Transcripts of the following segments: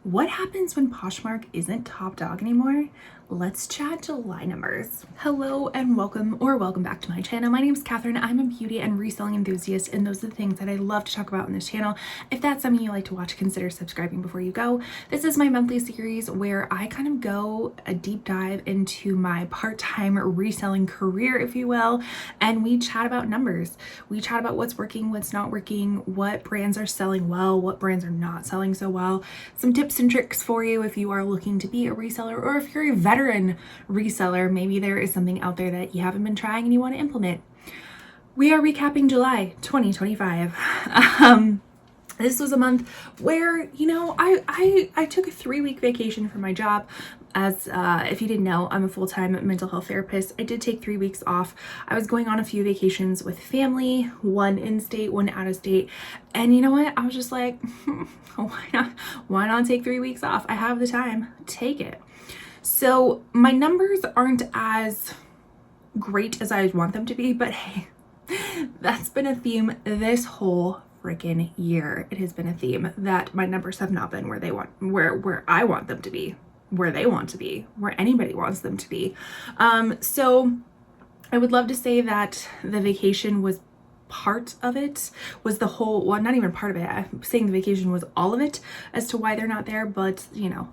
What happens when Poshmark isn't top dog anymore? Let's chat July numbers. Hello and welcome back to my channel. My name is Catherine. I'm a beauty and reselling enthusiast, and those are the things that I love to talk about on this channel. If that's something you like to watch, consider subscribing before you go. This is my monthly series where I kind of go a deep dive into my part-time reselling career, if you will, and we chat about numbers. We chat about what's working, what's not working, what brands are selling well, what brands are not selling so well, some tips and tricks for you if you are looking to be a reseller, or if you're a veteran reseller, maybe there is something out there that you haven't been trying and you want to implement. We are recapping July 2025. This was a month where, I took a 3-week vacation from my job. As if you didn't know, I'm a full-time mental health therapist. I did take 3 weeks off. I was going on a few vacations with family, one in-state, one out-of-state. And you know what? I was just like, why not? Why not take 3 weeks off? I have the time. Take it. So my numbers aren't as great as I want them to be, but hey, that's been a theme this whole freaking year. It has been a theme that my numbers have not been where I want them to be, where they want to be, where anybody wants them to be. So I would love to say that the vacation was part of it, was the whole, well, not even part of it. I'm saying the vacation was all of it as to why they're not there, but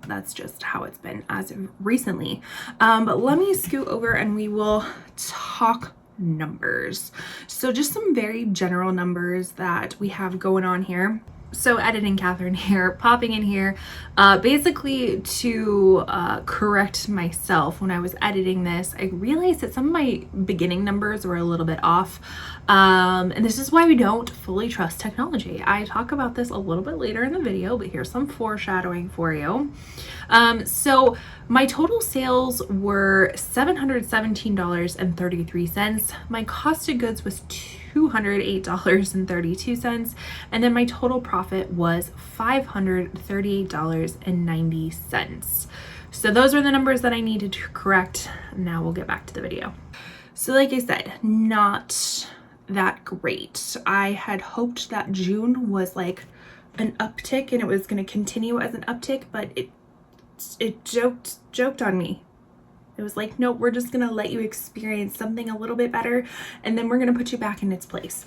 that's just how it's been as of recently. But let me scoot over and we will talk numbers. So just some very general numbers that we have going on here. So editing Catherine here, popping in here, basically to correct myself. When I was editing this, I realized that some of my beginning numbers were a little bit off. And this is why we don't fully trust technology. I talk about this a little bit later in the video, but here's some foreshadowing for you. So my total sales were $717.33. My cost of goods was $208.32, and then my total profit was $538.90. So those are the numbers that I needed to correct. Now we'll get back to the video. So like I said, not that great. I had hoped that June was like an uptick and it was going to continue as an uptick, but it joked on me. It was like, nope, we're just gonna let you experience something a little bit better, and then we're gonna put you back in its place.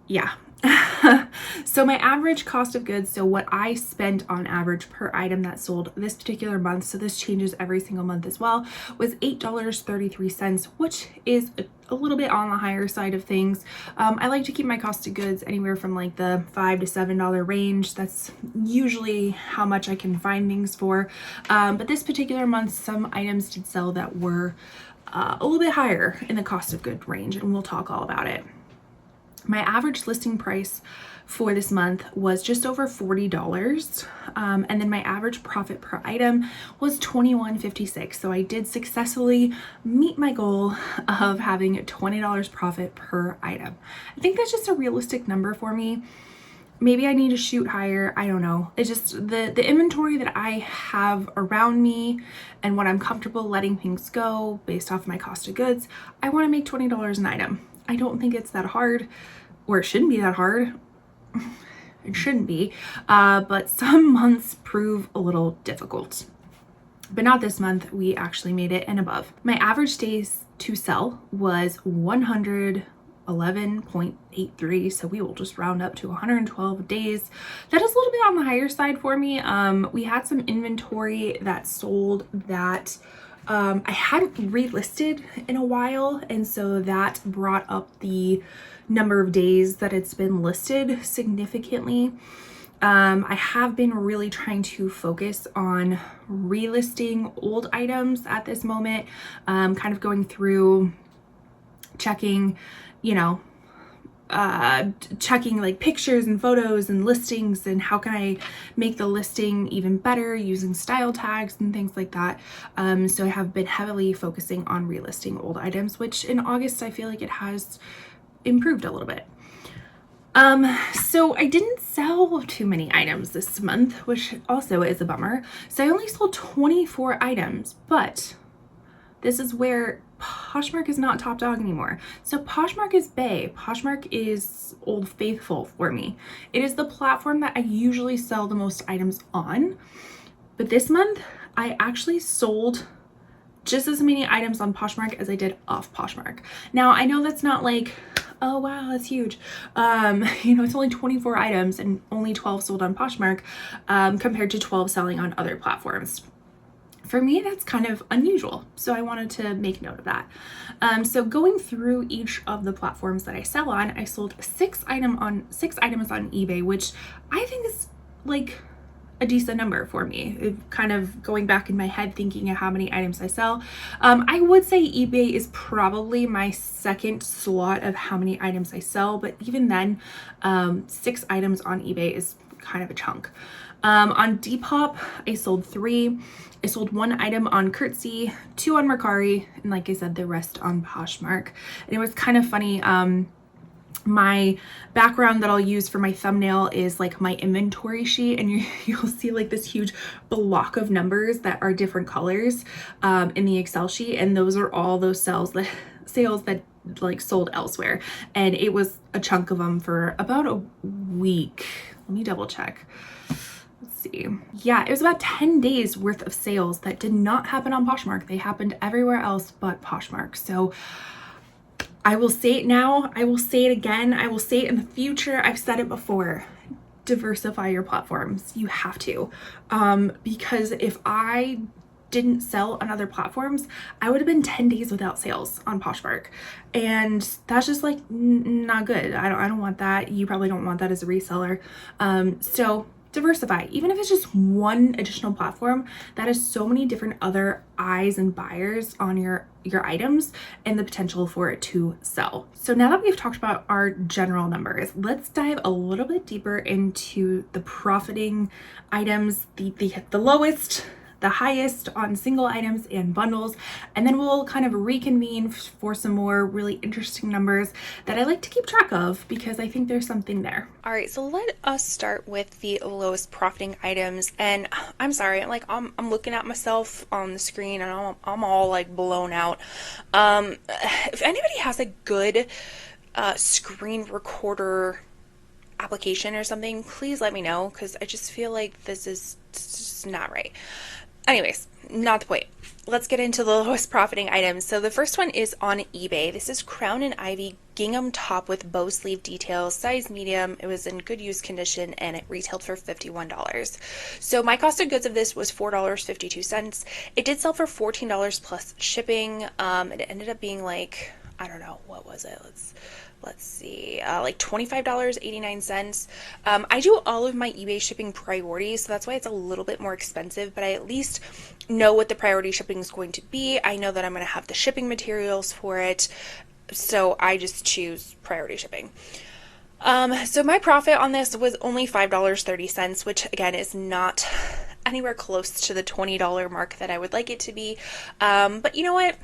Yeah. So my average cost of goods, so what I spent on average per item that sold this particular month, so this changes every single month as well, was $8.33, which is a little bit on the higher side of things. I like to keep my cost of goods anywhere from like the $5 to $7 range. That's usually how much I can find things for. But this particular month, some items did sell that were a little bit higher in the cost of good range, and we'll talk all about it. My average listing price for this month was just over $40. And then my average profit per item was $21.56. So I did successfully meet my goal of having $20 profit per item. I think that's just a realistic number for me. Maybe I need to shoot higher. I don't know. It's just the inventory that I have around me and what I'm comfortable letting things go based off my cost of goods. I want to make $20 an item. I don't think it's that hard, or it shouldn't be that hard. It shouldn't be, but some months prove a little difficult. But not this month. We actually made it and above. My average days to sell was 111.83, so we will just round up to 112 days. That is a little bit on the higher side for me. We had some inventory that sold that I hadn't relisted in a while, and so that brought up the number of days that it's been listed significantly. I have been really trying to focus on relisting old items at this moment, kind of going through checking, checking like pictures and photos and listings, and how can I make the listing even better using style tags and things like that. So I have been heavily focusing on relisting old items, which in August I feel like it has improved a little bit. So I didn't sell too many items this month, which also is a bummer. So I only sold 24 items, but this is where Poshmark is not top dog anymore. So Poshmark is bae. Poshmark is old faithful for me. It is the platform that I usually sell the most items on. But this month, I actually sold just as many items on Poshmark as I did off Poshmark. Now, I know that's not like, oh wow, that's huge. It's only 24 items and only 12 sold on Poshmark compared to 12 selling on other platforms. For me, that's kind of unusual, so I wanted to make note of that. So going through each of the platforms that I sell on, I sold 6 items on eBay, which I think is like a decent number for me. Kind of going back in my head thinking of how many items I sell. I would say eBay is probably my second slot of how many items I sell, but even then, 6 items on eBay is kind of a chunk. On Depop, I sold 3. I sold 1 item on Curtsy, 2 on Mercari, and like I said, the rest on Poshmark. And it was kind of funny. My background that I'll use for my thumbnail is like my inventory sheet, and you'll see like this huge block of numbers that are different colors in the Excel sheet, and those are all those sales that like sold elsewhere, and it was a chunk of them for about a week. Let me double check. Let's see. Yeah, it was about 10 days worth of sales that did not happen on Poshmark. They happened everywhere else but Poshmark. So I will say it now. I will say it again. I will say it in the future. I've said it before. Diversify your platforms. You have to. Because if I didn't sell on other platforms, I would have been 10 days without sales on Poshmark. And that's just like not good. I don't want that. You probably don't want that as a reseller. So diversify. Even if it's just one additional platform, that is so many different other eyes and buyers on your items and the potential for it to sell. So now that we've talked about our general numbers, let's dive a little bit deeper into the profiting items, the lowest, the highest on single items and bundles, and then we'll kind of reconvene for some more really interesting numbers that I like to keep track of because I think there's something there. All right, so let us start with the lowest profiting items, and I'm sorry, I'm looking at myself on the screen and I'm all like blown out. If anybody has a good screen recorder application or something, please let me know, because I just feel like this is just not right. Anyways, not the point. Let's get into the lowest profiting items. So the first one is on eBay. This is Crown and Ivy gingham top with bow sleeve details, size medium. It was in good use condition and it retailed for $51. So my cost of goods of this was $4.52. It did sell for $14 plus shipping. It ended up being like, I don't know, what was it? Let's see, like $25.89. I do all of my eBay shipping priority, so that's why it's a little bit more expensive, but I at least know what the priority shipping is going to be. I know that I'm going to have the shipping materials for it, so I just choose priority shipping. So my profit on this was only $5.30, which again is not anywhere close to the $20 mark that I would like it to be. But you know what?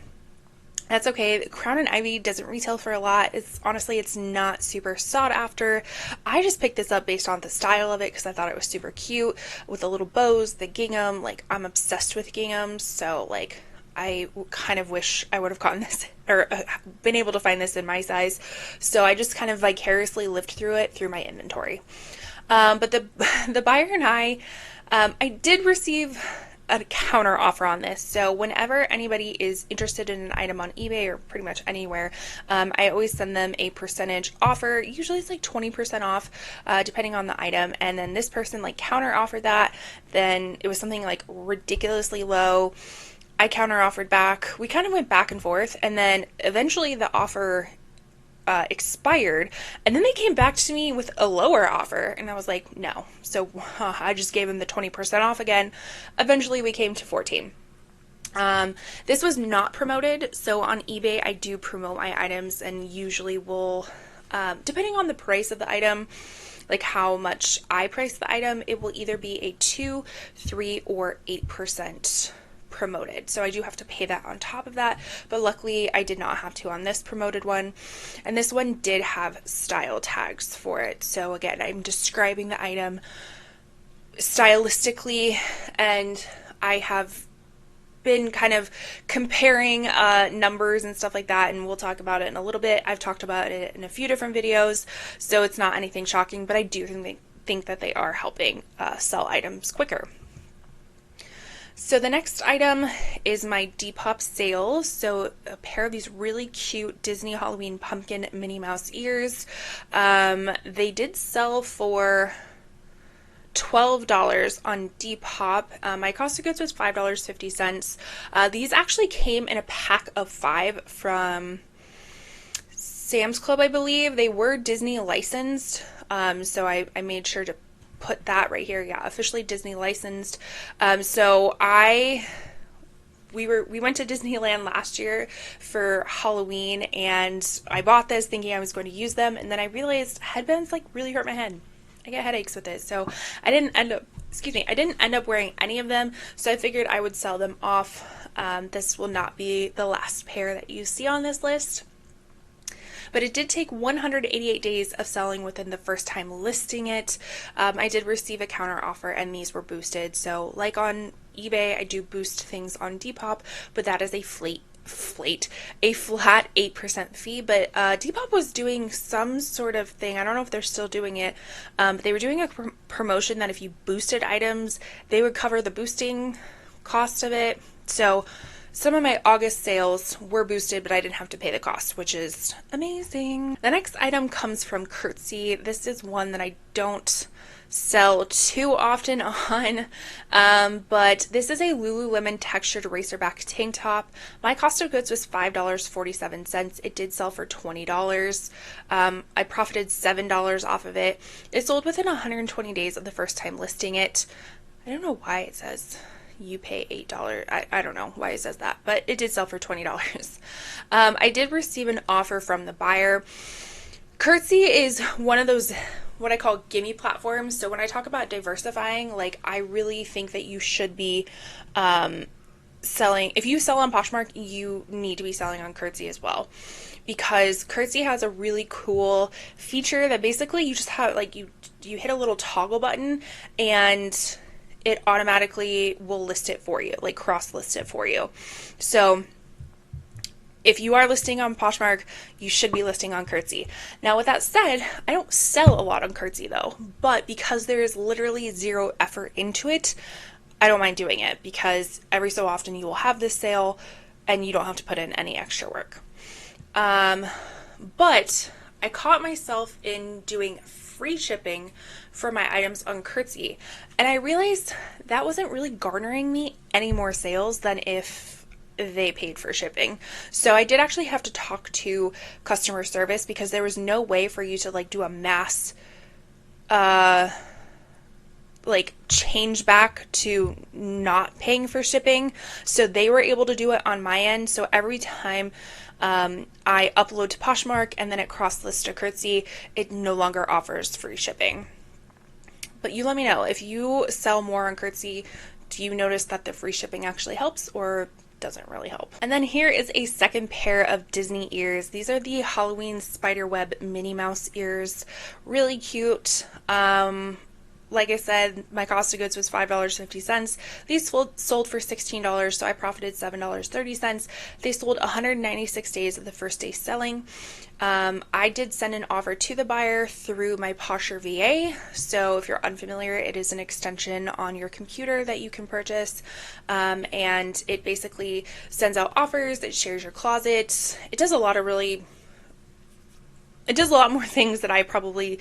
That's okay. Crown and Ivy doesn't retail for a lot. It's not super sought after. I just picked this up based on the style of it because I thought it was super cute with the little bows, the gingham. Like, I'm obsessed with ginghams, so like I kind of wish I would have gotten this or been able to find this in my size. So I just kind of vicariously lived through it through my inventory. But the buyer and I did receive a counter offer on this. So whenever anybody is interested in an item on eBay or pretty much anywhere, I always send them a percentage offer. Usually it's like 20% off, depending on the item. And then this person like counter offered that. Then it was something like ridiculously low. I counter offered back. We kind of went back and forth, and then eventually the offer expired, and then they came back to me with a lower offer, and I was like, no. So I just gave them the 20% off again. Eventually we came to 14. This was not promoted, so on eBay I do promote my items, and usually will, depending on the price of the item, like how much I price the item, it will either be a 2, 3, or 8% promoted. So I do have to pay that on top of that, but luckily I did not have to on this promoted one. And this one did have style tags for it. So again, I'm describing the item stylistically, and I have been kind of comparing numbers and stuff like that, and we'll talk about it in a little bit. I've talked about it in a few different videos, so it's not anything shocking, but I do think that they are helping sell items quicker. So the next item is my Depop sale. So a pair of these really cute Disney Halloween pumpkin Minnie Mouse ears. They did sell for $12 on Depop. My cost of goods was $5.50. These actually came in a pack of 5 from Sam's Club, I believe. They were Disney licensed, so I made sure to put that right here. Yeah, officially Disney licensed. So we went to Disneyland last year for Halloween, and I bought this thinking I was going to use them, and then I realized headbands like really hurt my head. I get headaches with it, so I didn't end up wearing any of them, so I figured I would sell them off. This will not be the last pair that you see on this list. But it did take 188 days of selling within the first time listing it. I did receive a counter offer, and these were boosted. So like on eBay, I do boost things on Depop, but that is a flat 8% fee. But Depop was doing some sort of thing. I don't know if they're still doing it, but they were doing a promotion that if you boosted items, they would cover the boosting cost of it. So some of my August sales were boosted, but I didn't have to pay the cost, which is amazing. The next item comes from Curtsy. This is one that I don't sell too often on, but this is a Lululemon textured racerback tank top. My cost of goods was $5.47. It did sell for $20. I profited $7 off of it. It sold within 120 days of the first time listing it. I don't know why it says you pay $8. I don't know why it says that, but it did sell for $20. I did receive an offer from the buyer. Curtsy is one of those what I call gimme platforms. So when I talk about diversifying, like I really think that you should be selling. If you sell on Poshmark, you need to be selling on Curtsy as well, because Curtsy has a really cool feature that basically you just have like you hit a little toggle button and it automatically will list it for you, like cross list it for you. So if you are listing on Poshmark, you should be listing on Curtsy. Now, with that said, I don't sell a lot on Curtsy though, but because there is literally zero effort into it, I don't mind doing it, because every so often you will have this sale and you don't have to put in any extra work. But I caught myself in doing free shipping for my items on Curtsy, and I realized that wasn't really garnering me any more sales than if they paid for shipping. So I did actually have to talk to customer service, because there was no way for you to like do a mass like change back to not paying for shipping. So they were able to do it on my end. So every time I upload to Poshmark and then it cross lists to Curtsy, it no longer offers free shipping. But you let me know, if you sell more on Curtsy, do you notice that the free shipping actually helps or doesn't really help? And then here is a second pair of Disney ears. These are the Halloween spiderweb Minnie Mouse ears. Really cute. Like I said, my cost of goods was $5.50. These sold for $16, so I profited $7.30. They sold 196 days of the first day selling. I did send an offer to the buyer through my Posher VA. So if you're unfamiliar, it is an extension on your computer that you can purchase. And it basically sends out offers, it shares your closet. It does a lot more things that I probably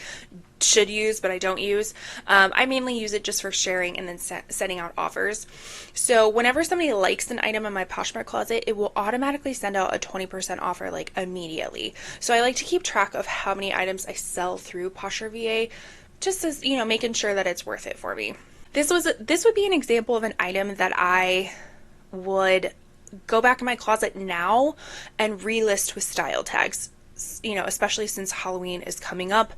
should use, but I don't use. I mainly use it just for sharing and then sending out offers. So whenever somebody likes an item in my Poshmark closet, it will automatically send out a 20% offer like immediately. So I like to keep track of how many items I sell through Posher VA, just as, you know, making sure that it's worth it for me. This would be an example of an item that I would go back in my closet now and relist with style tags. You know, especially since Halloween is coming up,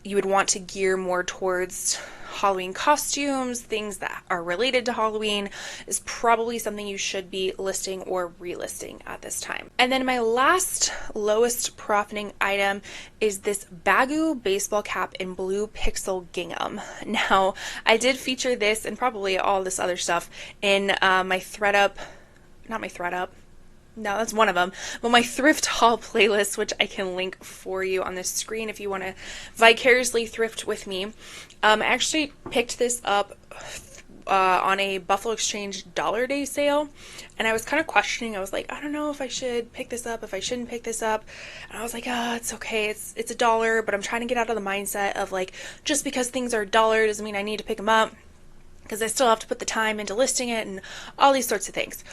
you would want to gear more towards Halloween costumes, things that are related to Halloween is probably something you should be listing or relisting at this time. And then my last lowest profiting item is this Baggu baseball cap in blue pixel gingham. Now, I did feature this and probably all this other stuff in my ThreadUp not my thread up. No, that's one of them. But my thrift haul playlist, which I can link for you on the screen if you want to vicariously thrift with me. I actually picked this up on a Buffalo Exchange Dollar Day sale, and I was kind of questioning. I was like, I don't know if I should pick this up, if I shouldn't pick this up. And I was like, it's okay. It's $1, but I'm trying to get out of the mindset of like, just because things are $1 doesn't mean I need to pick them up, because I still have to put the time into listing it and all these sorts of things.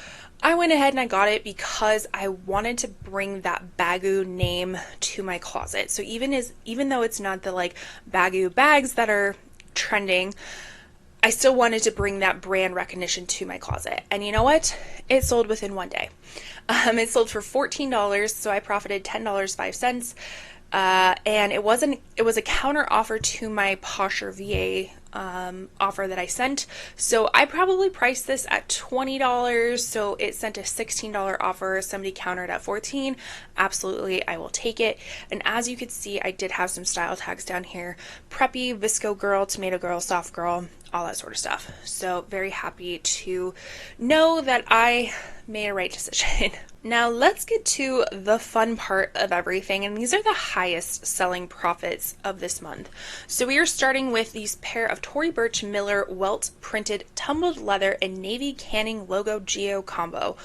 I went ahead and I got it because I wanted to bring that Baggu name to my closet. So even though it's not the like Baggu bags that are trending, I still wanted to bring that brand recognition to my closet. And you know what? It sold within one day. It sold for $14, so I profited $10.05. And it was a counter offer to my Posher VA offer that I sent. So I probably priced this at $20. So it sent a $16 offer. Somebody countered at $14. Absolutely, I will take it. And as you could see, I did have some style tags down here: preppy, visco girl, tomato girl, soft girl, all that sort of stuff. So very happy to know that I made a right decision. Now let's get to the fun part of everything, and these are the highest selling profits of this month. So we are starting with these pair of Tory Burch Miller welt printed tumbled leather and navy canning logo geo combo.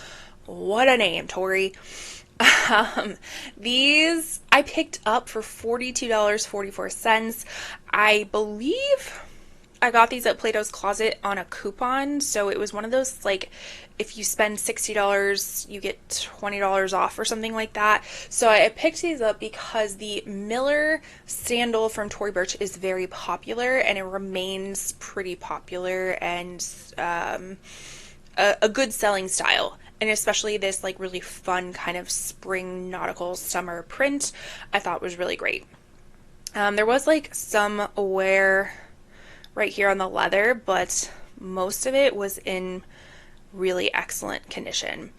What a name, Tory. These I picked up for $42.44. I believe I got these at Plato's Closet on a coupon, so it was one of those, like, if you spend $60, you get $20 off or something like that. So I picked these up because the Miller sandal from Tory Burch is very popular, and it remains pretty popular and a good selling style. And especially this like really fun kind of spring nautical summer print, I thought was really great. There was like some wear right here on the leather, but most of it was in really excellent condition.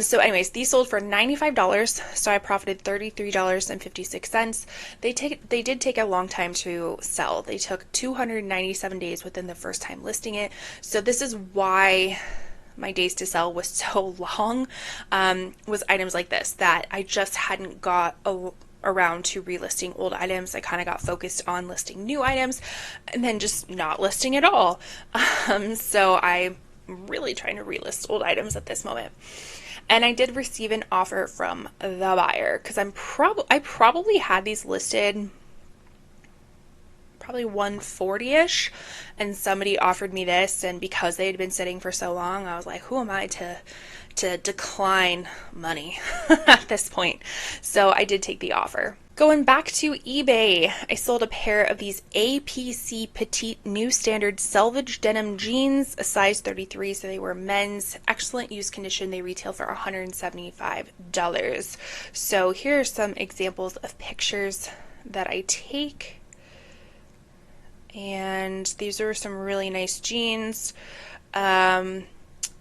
So anyways, these sold for $95, so I profited $33.56. They did take a long time to sell. They took 297 days within the first time listing it. So this is why my days to sell was so long, was items like this that I just hadn't got around to relisting old items. I kind of got focused on listing new items and then just not listing at all. So I'm really trying to relist old items at this moment. And I did receive an offer from the buyer because I probably had these listed probably 140-ish, and somebody offered me this, and because they had been sitting for so long, I was like, who am I to decline money at this point? So I did take the offer. Going back to eBay, I sold a pair of these APC Petite New Standard Selvage Denim Jeans, a size 33, so they were men's, excellent use condition. They retail for $175. So here are some examples of pictures that I take. And these are some really nice jeans.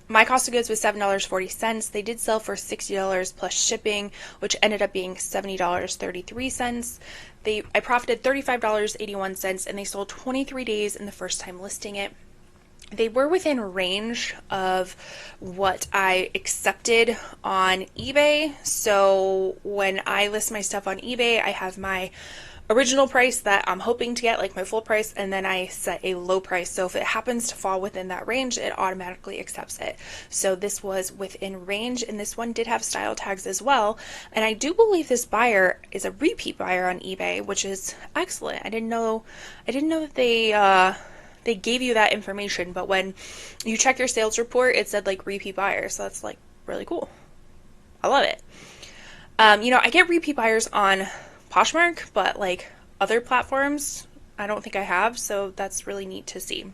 My cost of goods was $7.40. They did sell for $60 plus shipping, which ended up being $70.33. I profited $35.81, and they sold 23 days in the first time listing it. They were within range of what I accepted on eBay. So when I list my stuff on eBay, I have my original price that I'm hoping to get, like my full price, and then I set a low price. So if it happens to fall within that range, it automatically accepts it. So this was within range, and this one did have style tags as well. And I do believe this buyer is a repeat buyer on eBay, which is excellent. I didn't know that they gave you that information, but when you check your sales report, it said like repeat buyer. So that's like really cool. I love it. I get repeat buyers on Poshmark, but like other platforms, I don't think I have, so that's really neat to see.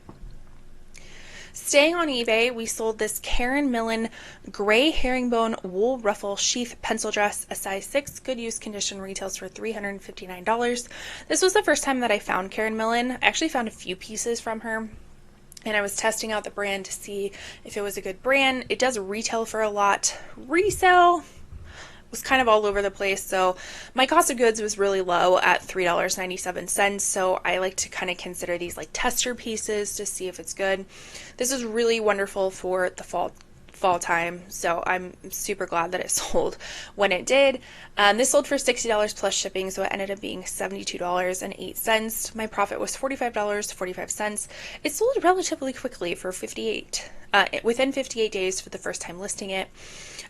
Staying on eBay, we sold this Karen Millen gray herringbone wool ruffle sheath pencil dress, a size 6, good use condition, retails for $359. This was the first time that I found Karen Millen. I actually found a few pieces from her, and I was testing out the brand to see if it was a good brand. It does retail for a lot. Resell was kind of all over the place, so my cost of goods was really low at $3.97. So I like to kind of consider these like tester pieces to see if it's good. This is really wonderful for the fall fall time, so I'm super glad that it sold when it did. This sold for $60 plus shipping, so it ended up being $72.08. My profit was $45.45. It sold relatively quickly for within 58 days for the first time listing it.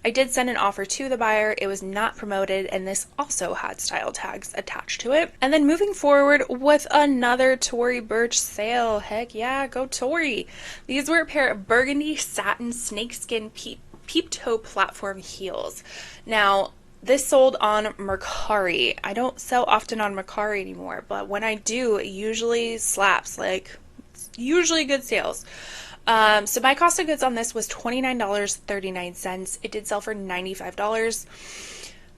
I did send an offer to the buyer. It was not promoted, and this also had style tags attached to it. And then moving forward with another Tory Burch sale. Heck yeah, go Tory. These were a pair of burgundy satin snakeskin peep toe platform heels. Now, this sold on Mercari. I don't sell often on Mercari anymore, but when I do, it usually slaps, like usually good sales. So my cost of goods on this was $29.39. It did sell for $95.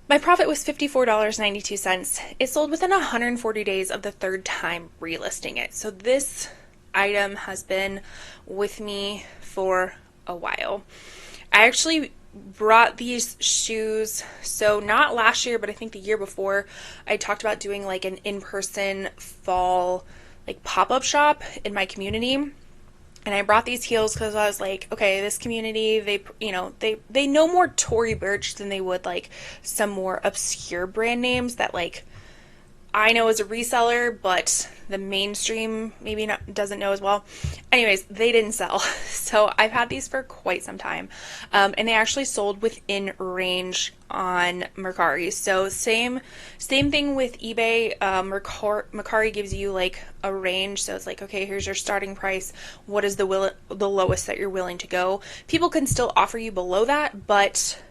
My profit was $54.92. It sold within 140 days of the third time relisting it. So this item has been with me for a while. I actually brought these shoes, so not last year, but I think the year before, I talked about doing like an in-person fall like pop-up shop in my community. And I brought these heels because I was like, okay, this community, they know more Tory Burch than they would like some more obscure brand names that like I know as a reseller, but the mainstream maybe doesn't know as well. Anyways, they didn't sell. So I've had these for quite some time. And they actually sold within range on Mercari. So same thing with eBay. Mercari gives you like a range. So it's like, okay, here's your starting price. What is the lowest that you're willing to go? People can still offer you below that, but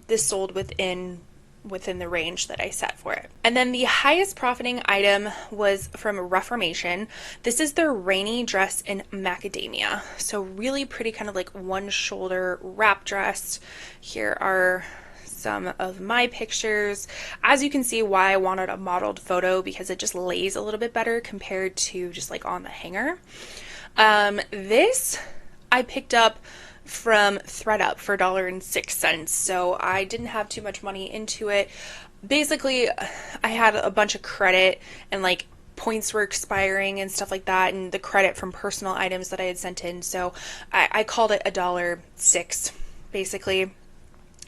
this sold within the range that I set for it. And then the highest profiting item was from Reformation. This is their rainy dress in macadamia. So really pretty, kind of like one shoulder wrap dress. Here are some of my pictures. As you can see, why I wanted a modeled photo, because it just lays a little bit better compared to just like on the hanger. This I picked up from ThredUp for $1.06. So I didn't have too much money into it. Basically, I had a bunch of credit and like points were expiring and stuff like that, and the credit from personal items that I had sent in. So I called it $1.06 basically.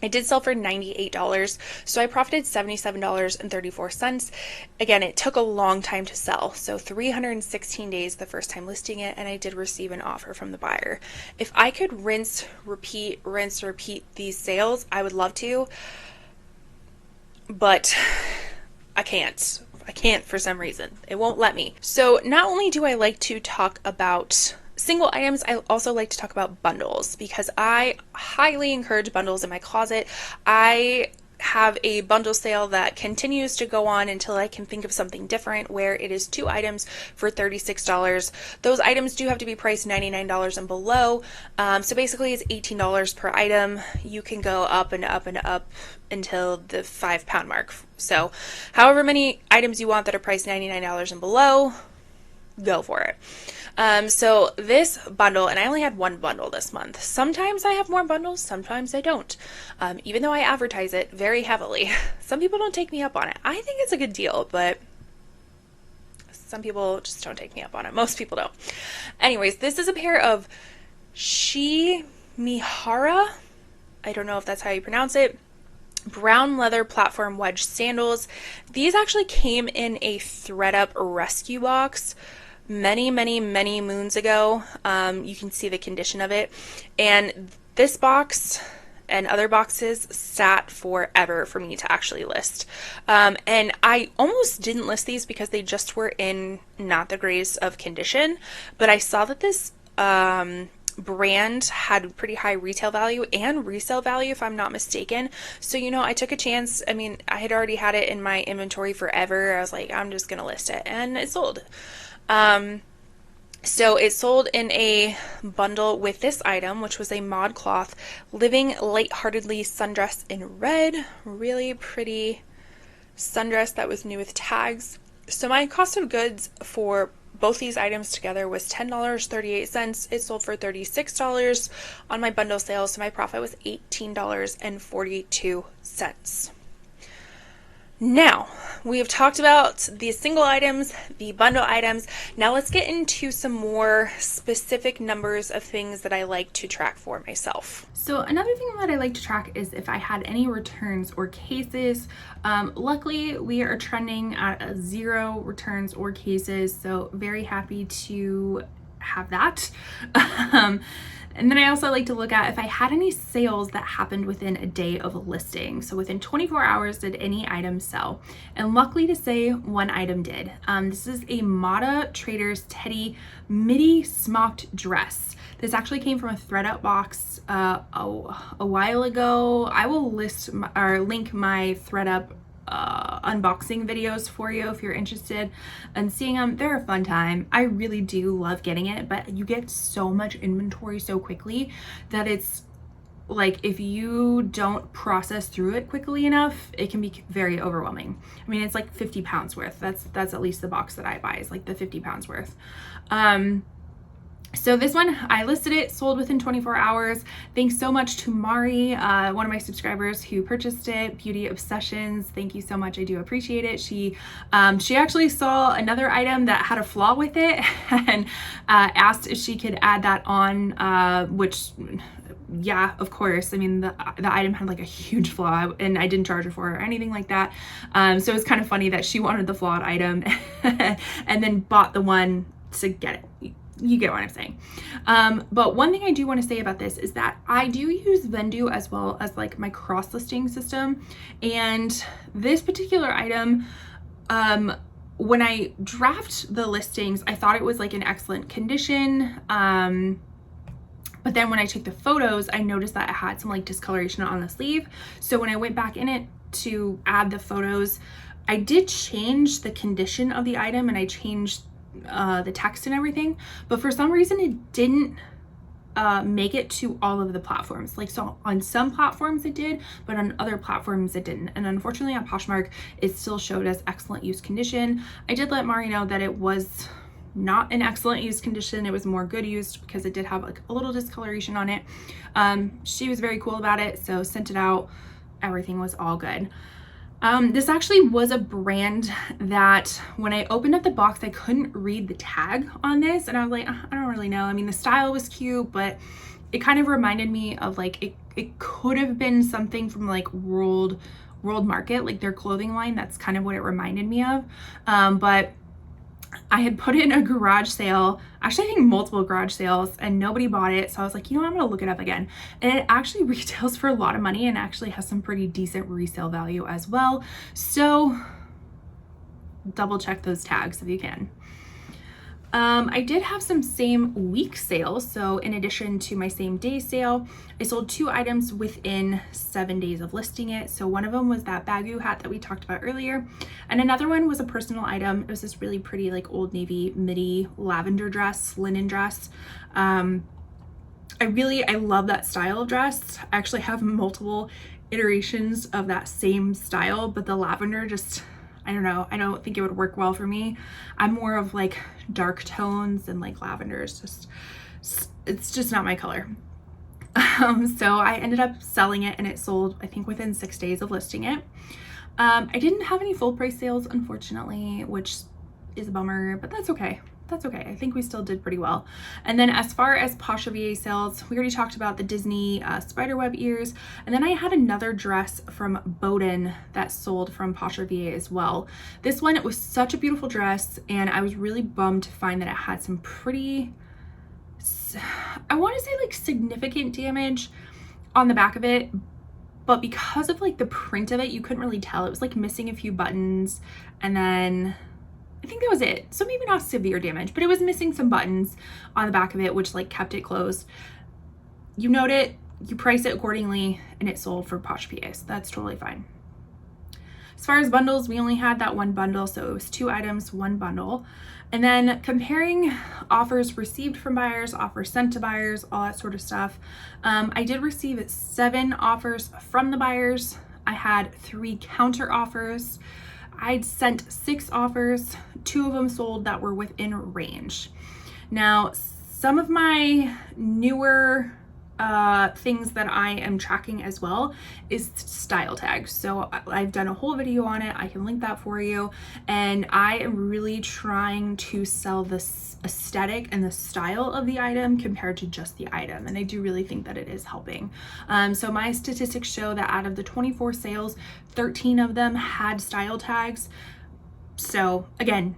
It did sell for $98, so I profited $77.34. Again, it took a long time to sell, so 316 days the first time listing it, and I did receive an offer from the buyer. If I could rinse, repeat these sales, I would love to, but I can't. I can't for some reason. It won't let me. So not only do I like to talk about single items, I also like to talk about bundles, because I highly encourage bundles in my closet. I have a bundle sale that continues to go on until I can think of something different, where it is 2 items for $36. Those items do have to be priced $99 and below. So basically it's $18 per item. You can go up and up and up until the £5 mark. So however many items you want that are priced $99 and below, go for it. So this bundle, and I only had one bundle this month. Sometimes I have more bundles, sometimes I don't. Even though I advertise it very heavily. Some people don't take me up on it. I think it's a good deal, but some people just don't take me up on it. Most people don't. Anyways, this is a pair of Shimihara. I don't know if that's how you pronounce it. Brown leather platform wedge sandals. These actually came in a ThredUp rescue box many moons ago. You can see the condition of it, and this box and other boxes sat forever for me to actually list, and I almost didn't list these because they just were in not the greatest of condition, but I saw that this brand had pretty high retail value and resale value, if I'm not mistaken. So, I took a chance. I mean, I had already had it in my inventory forever. I was like, I'm just gonna list it, and it sold. So it sold in a bundle with this item, which was a ModCloth Living Lightheartedly sundress in red. Really pretty sundress that was new with tags. So my cost of goods for both these items together was $10.38. It sold for $36 on my bundle sale, so my profit was $18.42. Now, we have talked about the single items, the bundle items. Now let's get into some more specific numbers of things that I like to track for myself. So another thing that I like to track is if I had any returns or cases. Luckily, we are trending at 0 returns or cases, so very happy to have that. And then I also like to look at if I had any sales that happened within a day of a listing. So within 24 hours, did any item sell? And luckily to say, one item did. This is a Mata Traders Teddy midi smocked dress. This actually came from a ThredUp box a while ago. I will link my ThredUp unboxing videos for you if you're interested in seeing them. They're a fun time. I really do love getting it, but you get so much inventory so quickly that it's like if you don't process through it quickly enough, it can be very overwhelming. I mean, it's like 50 pounds worth. That's at least the box that I buy is like the 50 pounds worth. So this one, I listed it, sold within 24 hours. Thanks so much to Mari, one of my subscribers who purchased it, Beauty Obsessions. Thank you so much. I do appreciate it. She actually saw another item that had a flaw with it and asked if she could add that on, which yeah, of course. I mean, the item had like a huge flaw and I didn't charge her for it or anything like that. So it was kind of funny that she wanted the flawed item and then bought the one to get it. You get what I'm saying. But one thing I do want to say about this is that I do use Vendu as well as like my cross listing system. And this particular item, when I draft the listings, I thought it was like in excellent condition. But then when I took the photos, I noticed that it had some like discoloration on the sleeve. So when I went back in it to add the photos, I did change the condition of the item and I changed the text and everything, but for some reason it didn't make it to all of the platforms. Like, so on some platforms it did, but on other platforms it didn't. And unfortunately on Poshmark, it still showed as excellent use condition. I did let Mari know that it was not in excellent use condition. It was more good used because it did have like a little discoloration on it. She was very cool about it, so sent it out. Everything was all good. This actually was a brand that when I opened up the box, I couldn't read the tag on this. And I was like, I don't really know. I mean, the style was cute, but it kind of reminded me of like, it could have been something from like World Market, like their clothing line. That's kind of what it reminded me of. But I had put it in a garage sale, actually I think multiple garage sales, and nobody bought it. So I was like, you know, I'm gonna look it up again. And it actually retails for a lot of money and actually has some pretty decent resale value as well. So double check those tags if you can. I did have some same week sales. So in addition to my same day sale, I sold 2 items within 7 days of listing it. So one of them was that Bagu hat that we talked about earlier. And another one was a personal item. It was this really pretty like Old Navy midi lavender dress, linen dress. I love that style of dress. I actually have multiple iterations of that same style, but the lavender just, I don't know. I don't think it would work well for me. I'm more of like dark tones and like lavender is just, it's just not my color. So I ended up selling it and it sold, I think within 6 days of listing it. I didn't have any full price sales, unfortunately, which is a bummer, but that's okay. That's okay. I think we still did pretty well. And then as far as Pasha VA sales, we already talked about the Disney spiderweb ears. And then I had another dress from Bowden that sold from Pasha VA as well. This one, it was such a beautiful dress and I was really bummed to find that it had some pretty, I want to say like significant damage on the back of it. But because of like the print of it, you couldn't really tell. It was like missing a few buttons and then I think that was it. So maybe not severe damage, but it was missing some buttons on the back of it, which like kept it closed. You note it, you price it accordingly, and it sold for Posh PA, so that's totally fine. As far as bundles, we only had that one bundle, so it was 2 items, 1 bundle. And then comparing offers received from buyers, offers sent to buyers, all that sort of stuff. I did receive 7 offers from the buyers. I had 3 counter offers. I'd sent 6 offers, 2 of them sold that were within range. Now, some of my newer things that I am tracking as well is style tags. So I've done a whole video on it. I can link that for you. And I am really trying to sell this aesthetic and the style of the item compared to just the item. And I do really think that it is helping. So my statistics show that out of the 24 sales, 13 of them had style tags. So again,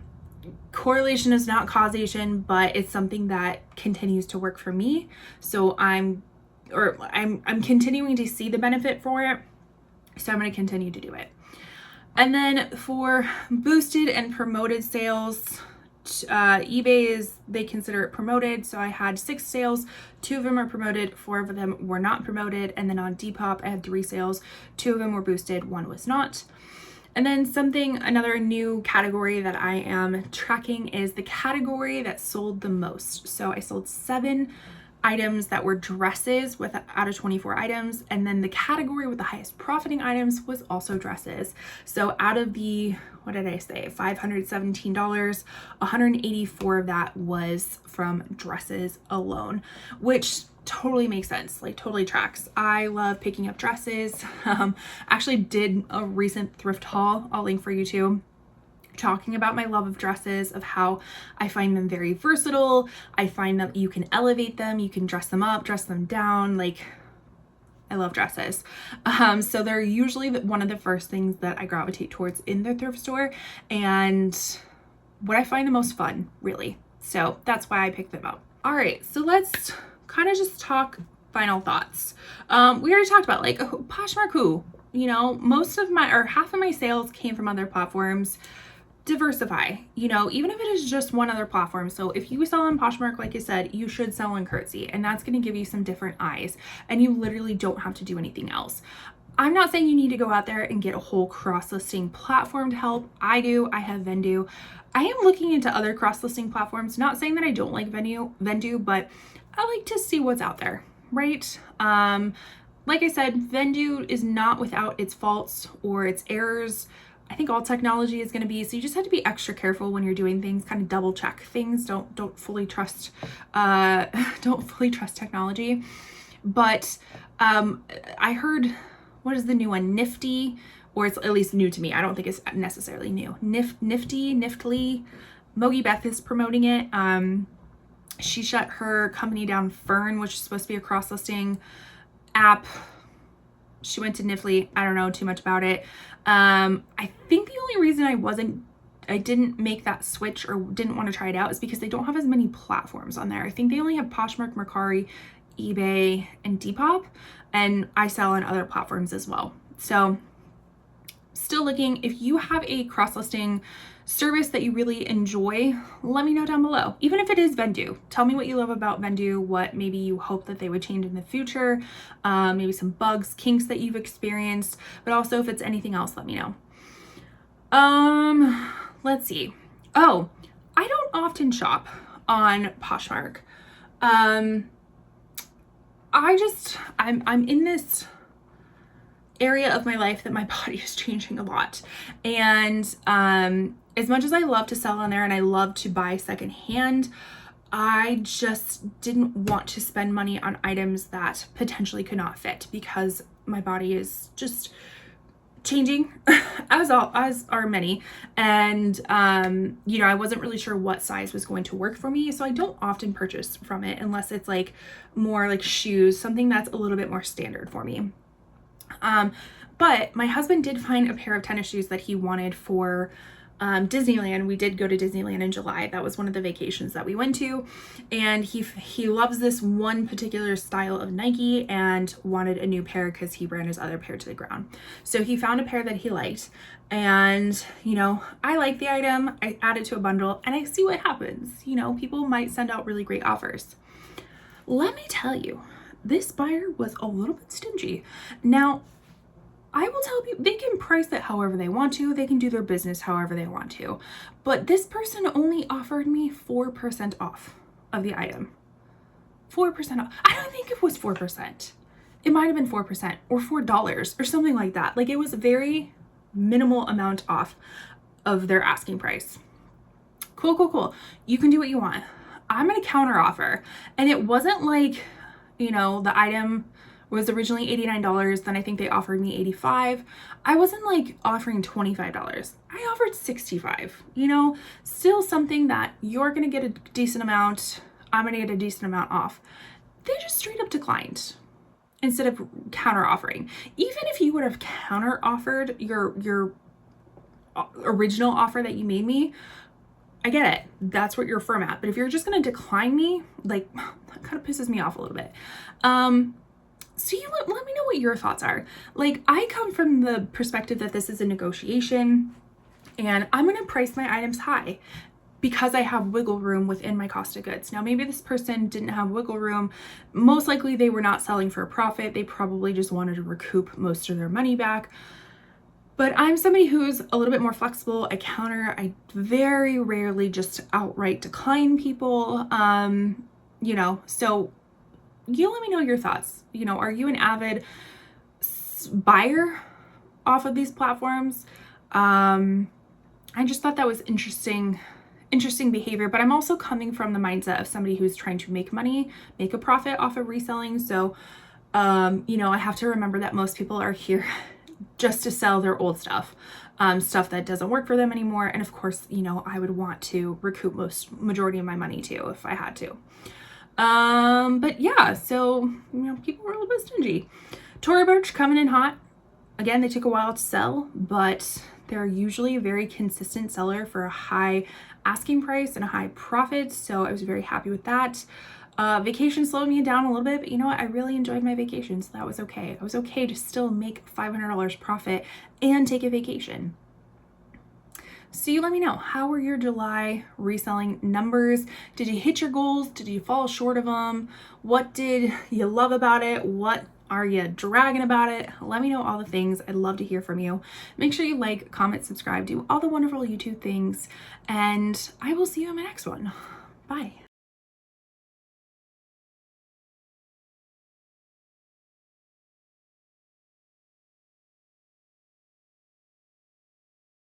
correlation is not causation, but it's something that continues to work for me. So I'm continuing to see the benefit for it. So I'm going to continue to do it. And then for boosted and promoted sales, eBay they consider it promoted. So I had 6 sales, 2 of them are promoted, 4 of them were not promoted. And then on Depop, I had 3 sales, 2 of them were boosted, 1 was not. And then another new category that I am tracking is the category that sold the most. So I sold 7 items that were dresses out of 24 items. And then the category with the highest profiting items was also dresses. So out of the, what did I say, $517, 184 of that was from dresses alone, which totally makes sense, like totally tracks. I love picking up dresses. Actually did a recent thrift haul, I'll link for you too, talking about my love of dresses, of how I find them very versatile. I find that you can elevate them, you can dress them up, dress them down. Like, I love dresses. So they're usually one of the first things that I gravitate towards in the thrift store, and what I find the most fun, really. So that's why I picked them up. All right, so let's kind of just talk final thoughts. We already talked about like Poshmark Who, you know, half of my sales came from other platforms. Diversify, you know, even if it is just one other platform. So if you sell on Poshmark, like I said, you should sell on Curtsy, and that's going to give you some different eyes, and you literally don't have to do anything else. I'm not saying you need to go out there and get a whole cross-listing platform to help. I have Vendu. I am looking into other cross-listing platforms, not saying that I don't like Vendu, but I like to see what's out there, right? Like I said, Vendu is not without its faults or its errors. I think all technology is going to be, so you just have to be extra careful when you're doing things, kind of double check things. Don't fully trust, don't fully trust technology. But I heard, what is the new one? Nifty, or it's at least new to me. I don't think it's necessarily new. Niftly. Mogi Beth is promoting it. She shut her company down, Fern, which is supposed to be a cross-listing app. She went to Niftly. I don't know too much about it. I think the only reason I didn't make that switch or didn't want to try it out is because they don't have as many platforms on there. I think they only have Poshmark, Mercari, eBay, and Depop, and I sell on other platforms as well. So still looking. If you have a cross-listing service that you really enjoy, let me know down below. Even if it is Vendu, tell me what you love about Vendu, what maybe you hope that they would change in the future, maybe some bugs, kinks that you've experienced, but also if it's anything else, let me know. Let's see. Oh, I don't often shop on Poshmark. I'm in this area of my life that my body is changing a lot, and as much as I love to sell on there and I love to buy secondhand, I just didn't want to spend money on items that potentially could not fit, because my body is just changing as are many, and you know, I wasn't really sure what size was going to work for me, so I don't often purchase from it unless it's like more like shoes, something that's a little bit more standard for me. But my husband did find a pair of tennis shoes that he wanted for Disneyland. We did go to Disneyland in July. That was one of the vacations that we went to, and he loves this one particular style of Nike and wanted a new pair because he ran his other pair to the ground. So he found a pair that he liked, and you know, I like the item. I add it to a bundle and I see what happens. You know, people might send out really great offers. Let me tell you, this buyer was a little bit stingy. Now, I will tell you, they can price it however they want to. They can do their business however they want to. But this person only offered me 4% off of the item. 4% off. I don't think it was 4%. It might have been 4% or $4 or something like that. Like, it was a very minimal amount off of their asking price. Cool. You can do what you want. I'm going to counter offer. And it wasn't like You know, the item was originally $89, then I think they offered me $85. I wasn't like offering $25. I offered $65. You know, still something that you're gonna get a decent amount, I'm gonna get a decent amount off. They just straight up declined instead of counter offering. Even if you would have counter offered your original offer that you made me, I get it. That's what you're firm at. But if you're just gonna decline me, like, that kind of pisses me off a little bit. So you let me know what your thoughts are. Like, I come from the perspective that this is a negotiation and I'm gonna price my items high because I have wiggle room within my cost of goods. Now, maybe this person didn't have wiggle room. Most likely they were not selling for a profit. They probably just wanted to recoup most of their money back. But I'm somebody who's a little bit more flexible. I counter. I very rarely just outright decline people. You know, so you let me know your thoughts. You know, are you an avid buyer off of these platforms? I just thought that was interesting behavior, but I'm also coming from the mindset of somebody who's trying to make money, make a profit off of reselling. So, you know, I have to remember that most people are here just to sell their old stuff, stuff that doesn't work for them anymore. And of course, you know, I would want to recoup majority of my money too, if I had to. But yeah, so, you know, people were a little bit stingy. Tory Burch coming in hot. Again, they took a while to sell, but they're usually a very consistent seller for a high asking price and a high profit. So I was very happy with that. Vacation slowed me down a little bit, but you know what? I really enjoyed my vacation, so that was okay. I was okay to still make $500 profit and take a vacation. So you let me know, how were your July reselling numbers? Did you hit your goals? Did you fall short of them? What did you love about it? What are you dragging about it? Let me know all the things. I'd love to hear from you. Make sure you like, comment, subscribe, do all the wonderful YouTube things, and I will see you in my next one. Bye.